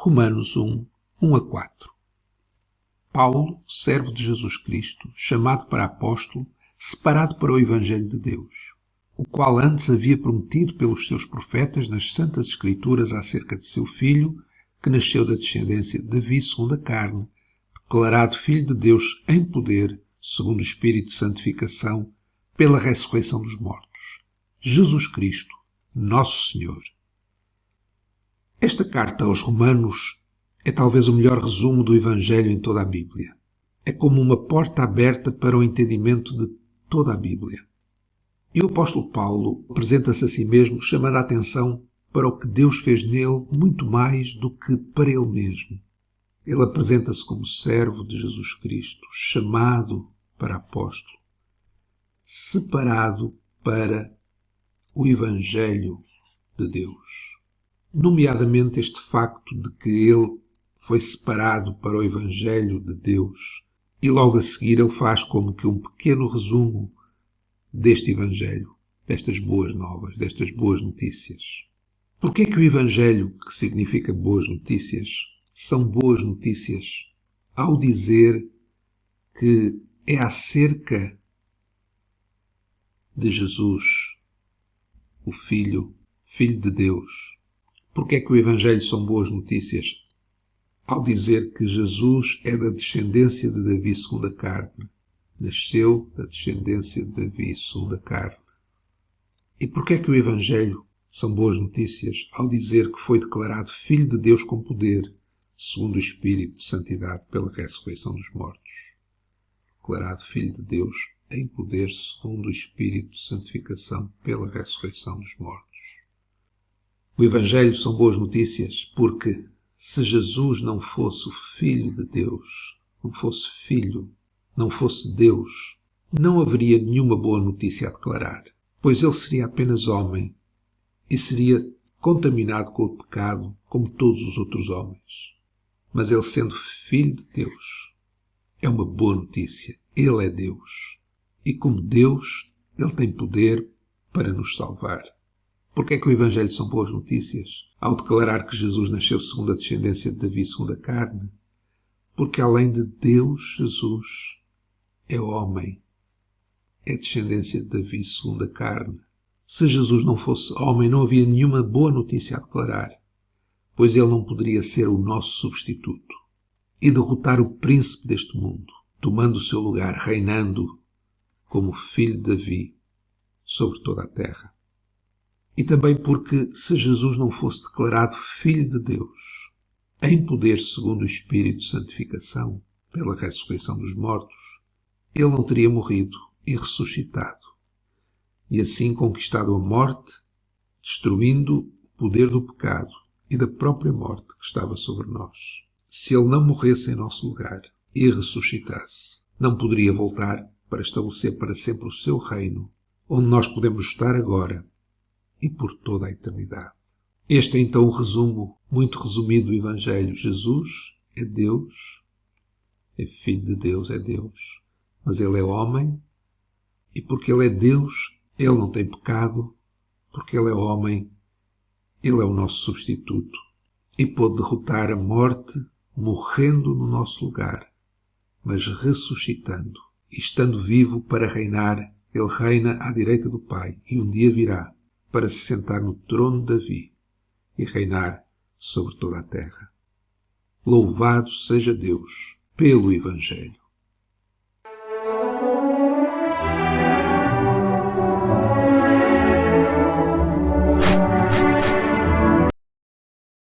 Romanos 1, 1 a 4. Paulo, servo de Jesus Cristo, chamado para apóstolo, separado para o Evangelho de Deus, o qual antes havia prometido pelos seus profetas nas Santas Escrituras acerca de seu filho, que nasceu da descendência de Davi segundo a carne, declarado Filho de Deus em poder, segundo o Espírito de santificação, pela ressurreição dos mortos. Jesus Cristo, nosso Senhor. Esta carta aos Romanos é talvez o melhor resumo do Evangelho em toda a Bíblia. É como uma porta aberta para o entendimento de toda a Bíblia. E o apóstolo Paulo apresenta-se a si mesmo chamando a atenção para o que Deus fez nele muito mais do que para ele mesmo. Ele apresenta-se como servo de Jesus Cristo, chamado para apóstolo, separado para o Evangelho de Deus. Nomeadamente este facto de que ele foi separado para o Evangelho de Deus e logo a seguir ele faz como que um pequeno resumo deste Evangelho, destas boas novas, destas boas notícias. Porquê é que o Evangelho, que significa boas notícias, são boas notícias ao dizer que é acerca de Jesus, o Filho de Deus? Porquê é que o Evangelho são boas notícias ao dizer que Jesus é da descendência de Davi segundo a carne? Nasceu da descendência de Davi segundo a carne. E porquê é que o Evangelho são boas notícias ao dizer que foi declarado Filho de Deus com poder, segundo o Espírito de santidade pela ressurreição dos mortos? Declarado Filho de Deus em poder, segundo o Espírito de santificação pela ressurreição dos mortos. O Evangelho são boas notícias porque, se Jesus não fosse o Filho de Deus, não fosse Filho, não fosse Deus, não haveria nenhuma boa notícia a declarar, pois ele seria apenas homem e seria contaminado com o pecado como todos os outros homens. Mas ele, sendo Filho de Deus, é uma boa notícia. Ele é Deus. E como Deus, ele tem poder para nos salvar. Porquê é que o Evangelho são boas notícias ao declarar que Jesus nasceu segundo a descendência de Davi segundo a carne? Porque além de Deus, Jesus é homem, é descendência de Davi segundo a carne. Se Jesus não fosse homem, não havia nenhuma boa notícia a declarar, pois ele não poderia ser o nosso substituto e derrotar o príncipe deste mundo, tomando o seu lugar, reinando como filho de Davi sobre toda a terra. E também porque, se Jesus não fosse declarado Filho de Deus, em poder segundo o Espírito de santificação, pela ressurreição dos mortos, ele não teria morrido e ressuscitado, e assim conquistado a morte, destruindo o poder do pecado e da própria morte que estava sobre nós. Se ele não morresse em nosso lugar e ressuscitasse, não poderia voltar para estabelecer para sempre o seu reino, onde nós podemos estar agora e por toda a eternidade. Este é então o resumo, muito resumido do Evangelho. Jesus é Deus, é Filho de Deus, é Deus, mas ele é homem, e porque ele é Deus, ele não tem pecado, porque ele é homem, ele é o nosso substituto, e pôde derrotar a morte, morrendo no nosso lugar, mas ressuscitando, e estando vivo para reinar. Ele reina à direita do Pai, e um dia virá para se sentar no trono de Davi e reinar sobre toda a terra. Louvado seja Deus pelo Evangelho.